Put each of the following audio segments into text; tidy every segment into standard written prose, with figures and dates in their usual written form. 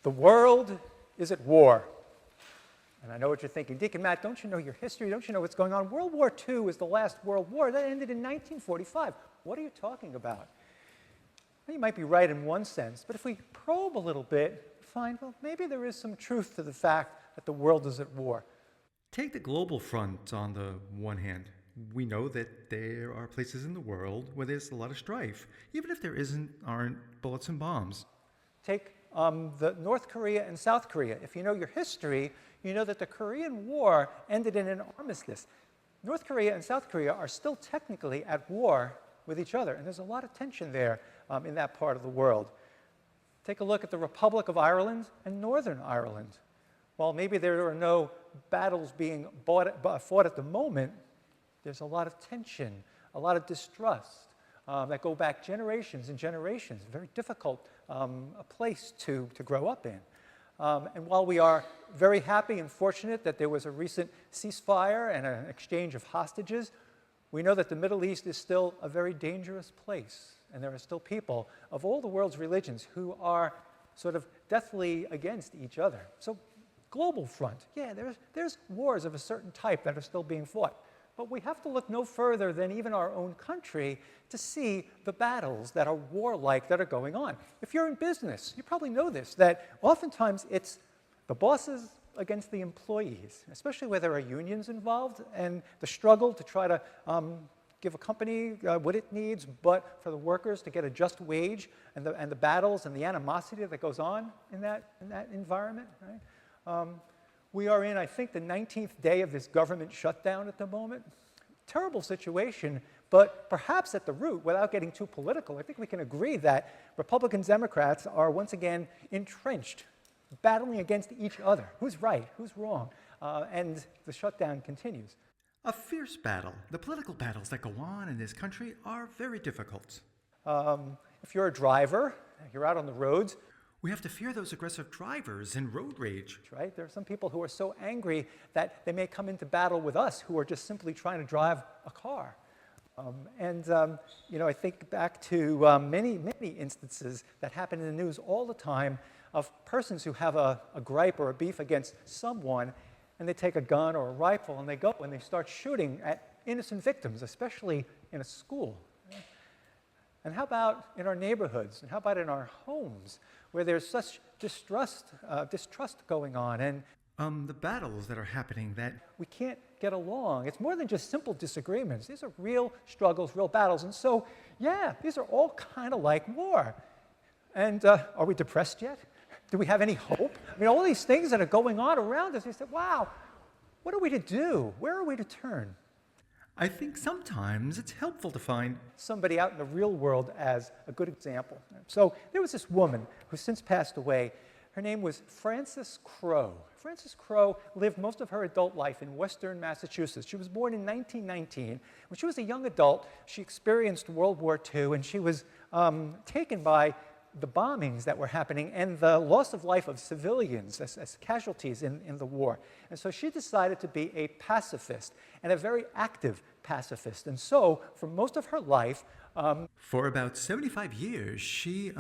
The world is at war. And I know what you're thinking. Deacon Matt, don't you know your history? Don't you know what's going on? World War II is the last world war. That ended in 1945. What are you talking about? Well, you might be right in one sense, but if we probe a little bit, find, well, maybe there is some truth to the fact that the world is at war. Take the global front on the one hand. We know that there are places in the world where there's a lot of strife, even if there aren't bullets and bombs. Take the North Korea and South Korea. If you know your history, you know that the Korean War ended in an armistice. North Korea and South Korea are still technically at war with each other, and there's a lot of tension there in that part of the world. Take a look at the Republic of Ireland and Northern Ireland. While maybe there are no battles being fought at the moment, there's a lot of tension, a lot of distrust that go back generations and generations. Very difficult a place to grow up in. And while we are very happy and fortunate that there was a recent ceasefire and an exchange of hostages, we know that the Middle East is still a very dangerous place. And there are still people of all the world's religions who are sort of deathly against each other. So global front, yeah, there's wars of a certain type that are still being fought. But we have to look no further than even our own country to see the battles that are warlike that are going on. If you're in business, you probably know this, that oftentimes it's the bosses against the employees, especially where there are unions involved, and the struggle to try to give a company what it needs, but for the workers to get a just wage, and the battles and the animosity that goes on in that environment, right? We are in, I think, the 19th day of this government shutdown at the moment. Terrible situation, but perhaps at the root, without getting too political, I think we can agree that Republicans, Democrats are once again entrenched, battling against each other. Who's right? Who's wrong? And the shutdown continues. A fierce battle. The political battles that go on in this country are very difficult. If you're a driver, you're out on the roads, we have to fear those aggressive drivers and road rage. Right? There are some people who are so angry that they may come into battle with us who are just simply trying to drive a car. You know, I think back to many instances that happen in the news all the time of persons who have a gripe or a beef against someone, and they take a gun or a rifle and they go and they start shooting at innocent victims, especially in a school. And how about in our neighborhoods? And how about in our homes, where there's such distrust going on, and the battles that are happening that we can't get along. It's more than just simple disagreements. These are real struggles, real battles. And so, yeah, these are all kind of like war. And are we depressed yet? Do we have any hope? I mean, all these things that are going on around us, we say, wow, what are we to do? Where are we to turn? I think sometimes it's helpful to find somebody out in the real world as a good example. So there was this woman who since passed away. Her name was Frances Crowe. Frances Crowe lived most of her adult life in Western Massachusetts. She was born in 1919. When she was a young adult, she experienced World War II, and she was taken by the bombings that were happening and the loss of life of civilians as casualties in the war. And so she decided to be a pacifist, and a very active pacifist. And so, for most of her life... for about 75 years, she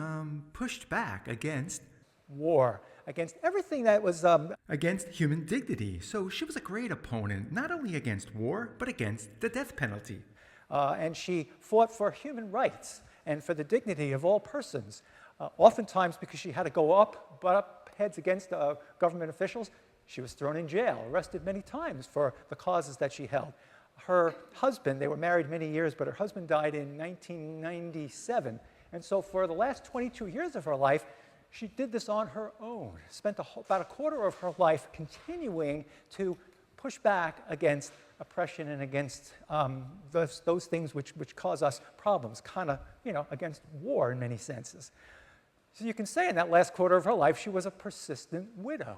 pushed back against... war, against everything that was... against human dignity. So she was a great opponent, not only against war, but against the death penalty. And she fought for human rights and for the dignity of all persons. Oftentimes, because she had to butt up heads against government officials, she was thrown in jail, arrested many times for the causes that she held. Her husband, they were married many years, but her husband died in 1997. And so for the last 22 years of her life, she did this on her own, spent about a quarter of her life continuing to push back against oppression and against those things which cause us problems, kind of, you know, against war in many senses. So you can say in that last quarter of her life, she was a persistent widow.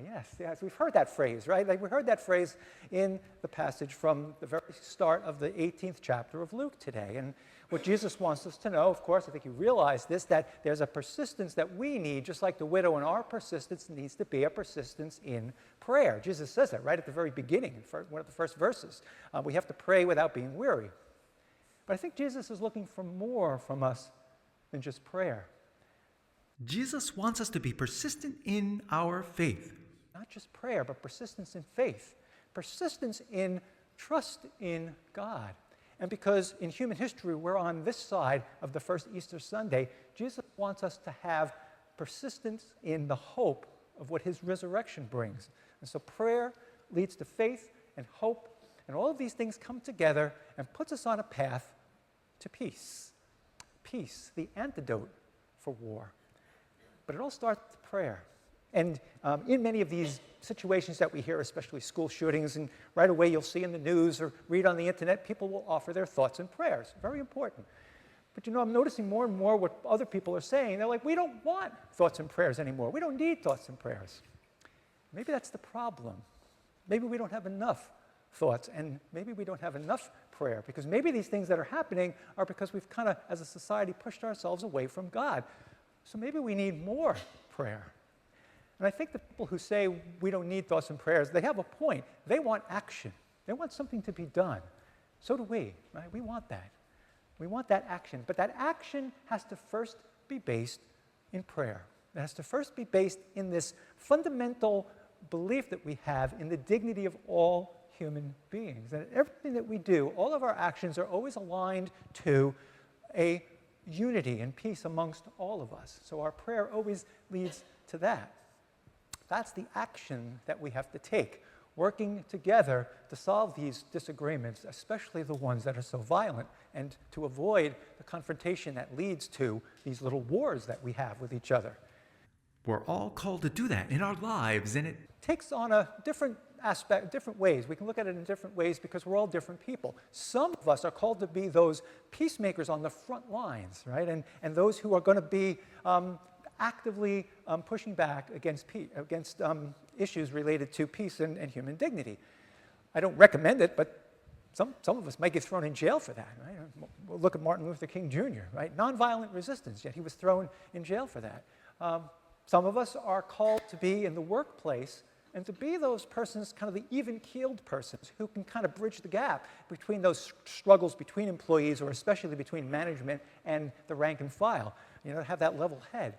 Yes, we've heard that phrase, right? Like we heard that phrase in the passage from the very start of the 18th chapter of Luke today. And what Jesus wants us to know, of course, I think you realize this, that there's a persistence that we need, just like the widow, and our persistence needs to be a persistence in prayer. Jesus says that right at the very beginning, one of the first verses. We have to pray without being weary. But I think Jesus is looking for more from us than just prayer. Jesus wants us to be persistent in our faith. Not just prayer, but persistence in faith. Persistence in trust in God. And because in human history we're on this side of the first Easter Sunday, Jesus wants us to have persistence in the hope of what his resurrection brings. And so prayer leads to faith and hope, and all of these things come together and puts us on a path to peace. Peace, the antidote for war. But it all starts with prayer. And in many of these situations that we hear, especially school shootings, and right away you'll see in the news or read on the internet, people will offer their thoughts and prayers. Very important. But I'm noticing more and more what other people are saying. They're like, we don't want thoughts and prayers anymore. We don't need thoughts and prayers. Maybe that's the problem. Maybe we don't have enough thoughts, and maybe we don't have enough prayer, because maybe these things that are happening are because we've kind of, as a society, pushed ourselves away from God. So maybe we need more prayer. And I think the people who say we don't need thoughts and prayers, they have a point. They want action. They want something to be done. So do we, right? We want that. We want that action. But that action has to first be based in prayer. It has to first be based in this fundamental belief that we have in the dignity of all human beings. That everything that we do, all of our actions are always aligned to a unity and peace amongst all of us. So our prayer always leads to that. That's the action that we have to take, working together to solve these disagreements, especially the ones that are so violent, and to avoid the confrontation that leads to these little wars that we have with each other. We're all called to do that in our lives, and it Takes on a different aspect, different ways. We can look at it in different ways because we're all different people. Some of us are called to be those peacemakers on the front lines, right? And those who are going to be actively pushing back against issues related to peace and human dignity. I don't recommend it, but some of us might get thrown in jail for that, right? We'll look at Martin Luther King Jr., right? Nonviolent resistance, yet he was thrown in jail for that. Some of us are called to be in the workplace and to be those persons, kind of the even-keeled persons who can kind of bridge the gap between those struggles between employees, or especially between management and the rank and file, have that level head.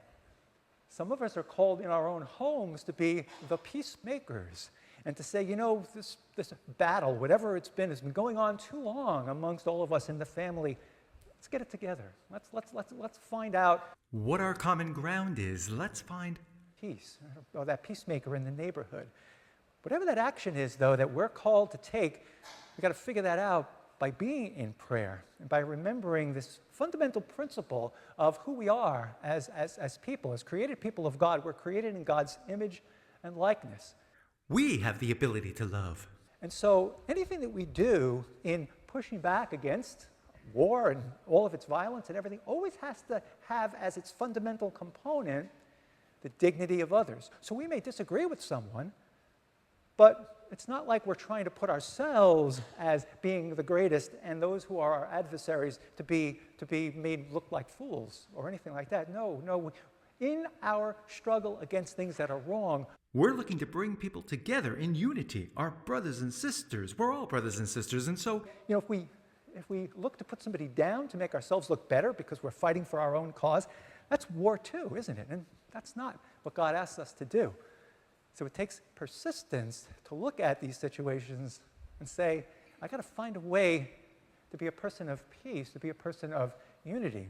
Some of us are called in our own homes to be the peacemakers and to say, this battle, whatever it's been, has been going on too long amongst all of us in the family. Let's get it together. Let's find out what our common ground is. Let's find peace, or that peacemaker in the neighborhood. Whatever that action is, though, that we're called to take, we've got to figure that out by being in prayer and by remembering this fundamental principle of who we are as people, as created people of God. We're created in God's image and likeness. We have the ability to love. And so anything that we do in pushing back against war and all of its violence and everything always has to have as its fundamental component the dignity of others. So we may disagree with someone, but it's not like we're trying to put ourselves as being the greatest and those who are our adversaries to be made look like fools or anything like that. No. In our struggle against things that are wrong, we're looking to bring people together in unity. Our brothers and sisters. We're all brothers and sisters. And so, if we look to put somebody down to make ourselves look better because we're fighting for our own cause, that's war too, isn't it? And that's not what God asks us to do. So it takes persistence to look at these situations and say, I got to find a way to be a person of peace, to be a person of unity.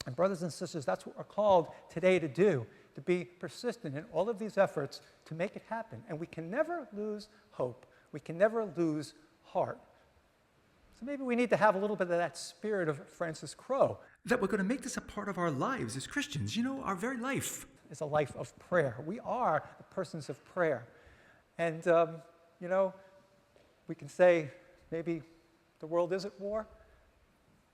And brothers and sisters, that's what we're called today to do, to be persistent in all of these efforts to make it happen. And we can never lose hope. We can never lose heart. So maybe we need to have a little bit of that spirit of Frances Crowe. That we're going to make this a part of our lives as Christians, our very life. Is a life of prayer. We are the persons of prayer. And, we can say maybe the world is at war,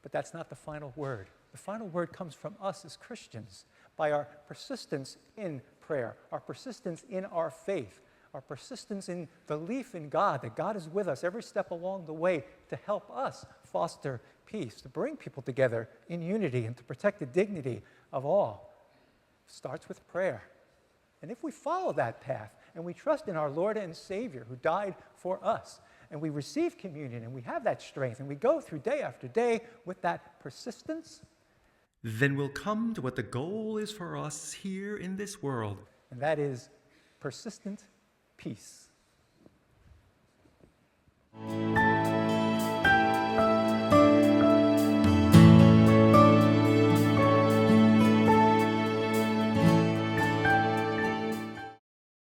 but that's not the final word. The final word comes from us as Christians by our persistence in prayer, our persistence in our faith, our persistence in belief in God, that God is with us every step along the way to help us foster peace, to bring people together in unity and to protect the dignity of all. Starts with prayer. And if we follow that path and we trust in our Lord and Savior who died for us, and we receive communion and we have that strength and we go through day after day with that persistence, then we'll come to what the goal is for us here in this world. And that is persistent peace.